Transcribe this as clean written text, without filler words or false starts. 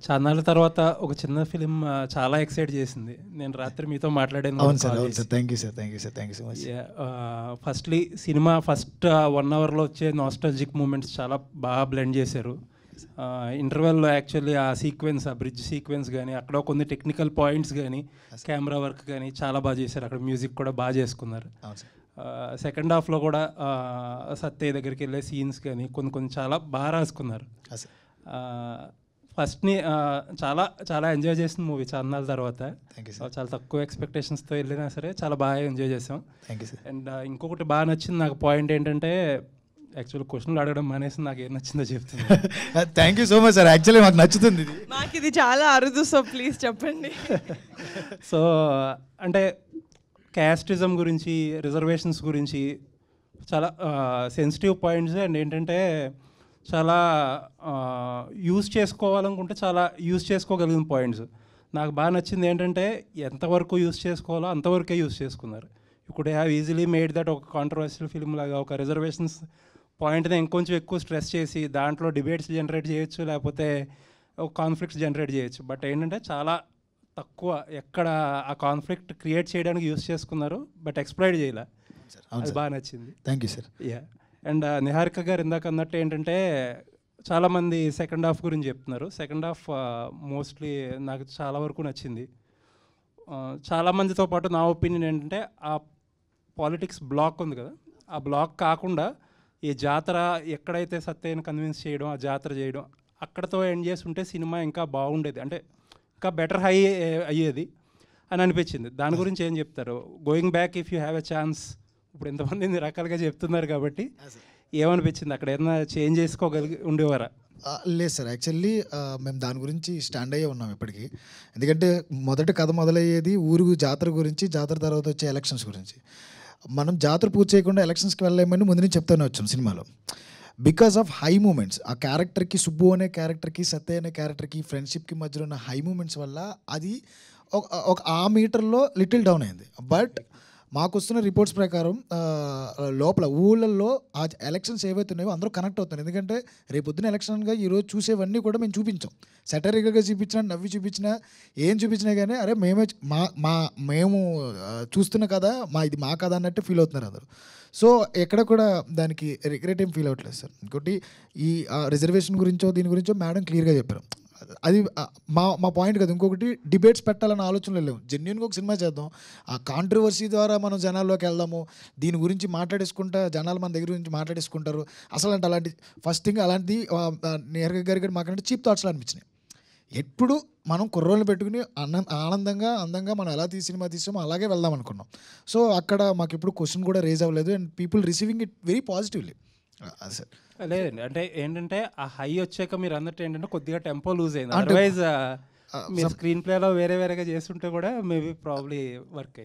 చాన్నాళ్ళ తర్వాత ఒక చిన్న ఫిలిం చాలా ఎక్సైట్ చేసింది. నేను రాత్రి మీతో మాట్లాడాను. అవును సార్, అవును sir. Thank you sir, thank you sir, thank you so much. Firstly cinema first 1 అవర్లో వచ్చే నాస్టాలజిక్ మూమెంట్స్ చాలా బాగా బ్లెండ్ చేశారు. ఇంటర్వెల్లో యాక్చువల్లీ ఆ సీక్వెన్స్, ఆ బ్రిడ్జ్ సీక్వెన్స్ కానీ, అక్కడ కొన్ని టెక్నికల్ పాయింట్స్ కానీ, కెమెరా వర్క్ కానీ చాలా బాగా చేశారు. అక్కడ మ్యూజిక్ కూడా బాగా చేసుకున్నారు. సెకండ్ హాఫ్లో కూడా సత్య దగ్గరికి వెళ్ళే సీన్స్ కానీ కొన్ని చాలా బాగా రాసుకున్నారు. ఫస్ట్ని చాలా చాలా ఎంజాయ్ చేసిన మూవీ చాన్నాళ్ళ తర్వాత. చాలా తక్కువ ఎక్స్పెక్టేషన్స్తో వెళ్ళినా సరే చాలా బాగా ఎంజాయ్ చేసాం. అండ్ ఇంకొకటి బాగా నచ్చింది నాకు పాయింట్ ఏంటంటే, యాక్చువల్లీ క్వశ్చన్లు అడగడం మానేసి నాకు ఏం నచ్చిందో చెప్తుంది. Thank you so much sir. Actually మాకు నచ్చుతుంది, మాకు ఇది చాలా అరుదు, సో ప్లీజ్ చెప్పండి. సో అంటే క్యాస్టిజం గురించి, రిజర్వేషన్స్ గురించి చాలా సెన్సిటివ్ పాయింట్స్. అండ్ ఏంటంటే చాలా యూజ్ చేసుకోవాలనుకుంటే చాలా యూజ్ చేసుకోగలిగిన పాయింట్స్. నాకు బాగా నచ్చింది ఏంటంటే ఎంతవరకు యూజ్ చేసుకోవాలో అంతవరకే యూజ్ చేసుకున్నారు. ఇప్పుడు హ్యావ్ ఈజీలీ మేడ్ దట్ ఒక కాంట్రవర్షియల్ ఫిల్మ్ లాగా ఒక రిజర్వేషన్స్ పాయింట్ని ఇంకొంచెం ఎక్కువ స్ట్రెస్ చేసి దాంట్లో డిబేట్స్ జనరేట్ చేయొచ్చు, లేకపోతే ఒక కాన్ఫ్లిక్ట్స్ జనరేట్ చేయొచ్చు. బట్ ఏంటంటే చాలా తక్కువ ఎక్కడ ఆ కాన్ఫ్లిక్ట్ క్రియేట్ చేయడానికి యూజ్ చేసుకున్నారు, బట్ ఎక్స్ప్లాయిట్ చేయలే. అది బాగా నచ్చింది. Thank you sir. And Niharika గారు ఇందాక అన్నట్టు ఏంటంటే చాలామంది సెకండ్ హాఫ్ గురించి చెప్తున్నారు. సెకండ్ హాఫ్ మోస్ట్లీ నాకు చాలా వరకు నచ్చింది. చాలామందితో పాటు నా ఒపీనియన్ ఏంటంటే ఆ పాలిటిక్స్ బ్లాక్ ఉంది కదా, ఆ బ్లాక్ కాకుండా ఈ జాతర ఎక్కడైతే సత్యని కన్విన్స్ చేయడం, ఆ జాతర చేయడం అక్కడతో ఎండ్ చేసి ఉంటే సినిమా ఇంకా బాగుండేది, అంటే ఇంకా బెటర్ హై అయ్యేది అని అనిపించింది. దాని గురించి ఏం చెప్తారు? Going back if you have a chance. ఇప్పుడు ఎంతమంది ఇన్ని రకాలుగా చెప్తున్నారు కాబట్టి ఏమనిపించింది? అక్కడ ఏదైనా చేంజ్ చేసుకోగలిగి ఉండేవారా? లేదు సార్, యాక్చువల్లీ మేము దాని గురించి స్టాండ్ అయ్యే ఉన్నాం ఇప్పటికీ. ఎందుకంటే మొదటి కథ మొదలయ్యేది ఊరు జాతర గురించి, జాతర తర్వాత వచ్చే ఎలక్షన్స్ గురించి. మనం జాతర పూర్తి చేయకుండా ఎలక్షన్స్కి వెళ్ళలేమని ముందు నుంచి చెప్తూనే వచ్చాం సినిమాలో. బికాస్ ఆఫ్ హై మూమెంట్స్, ఆ క్యారెక్టర్కి, సుబ్బు అనే క్యారెక్టర్కి, సత్య అనే క్యారెక్టర్కి, ఫ్రెండ్షిప్కి మధ్యలో ఉన్న హై మూమెంట్స్ వల్ల అది ఒక ఆ మీటర్లో లిటిల్ డౌన్ అయింది. బట్ మాకు వస్తున్న రిపోర్ట్స్ ప్రకారం లోపల ఊళ్ళల్లో ఆ ఎలక్షన్స్ ఏవైతే ఉన్నాయో అందరూ కనెక్ట్ అవుతున్నారు. ఎందుకంటే రేపొద్దున ఎలక్షన్గా ఈరోజు చూసేవన్నీ కూడా మేము చూపించాం. సెటరికల్గా చూపించినా, నవ్వి చూపించినా, ఏం చూపించినా కానీ అరే మేము చూస్తున్న కదా, ఇది మా కథ అన్నట్టు ఫీల్ అవుతున్నారు అందరూ. సో ఎక్కడ కూడా దానికి రిగ్రెట్ ఏం ఫీల్ అవ్వట్లేదు సార్. ఇంకోటి ఈ రిజర్వేషన్ గురించో దీని గురించో మేడం క్లియర్గా చెప్పారు. అది మా పాయింట్ కదా. ఇంకొకటి డిబేట్స్ పెట్టాలన్న ఆలోచనలు లేవు. జెన్యున్గా ఒక సినిమా చేద్దాం, ఆ కాంట్రవర్సీ ద్వారా మనం జనాల్లోకి వెళ్దాము, దీని గురించి మాట్లాడేసుకుంటా జనాలు మన దగ్గర గురించి మాట్లాడేసుకుంటారు. అసలు అంటే అలాంటి ఫస్ట్ థింగ్ అలాంటిది నేరుగా గారి మాకంటే చీప్ థాట్స్లో అనిపించినాయి. ఎప్పుడు మనం కుర్రోళ్ళని పెట్టుకుని ఆనందంగా అందంగా మనం ఎలా సినిమా తీసామో అలాగే వెళ్దాం అనుకున్నాం. సో అక్కడ మాకు ఎప్పుడు క్వశ్చన్ కూడా రేజ్ అవ్వలేదు. And people receiving it very positively. Sir లేదండి, అంటే ఏంటంటే ఆ హై వచ్చాక మీరు అన్నట్టు ఏంటంటే కొద్దిగా టెంపో లూజ్ అయింది. అదర్వైజ్ మీరు స్క్రీన్ ప్లేలో వేరేగా చేస్తుంటే కూడా మేబీ ప్రాబ్లీ వర్క్ అయ్యింది.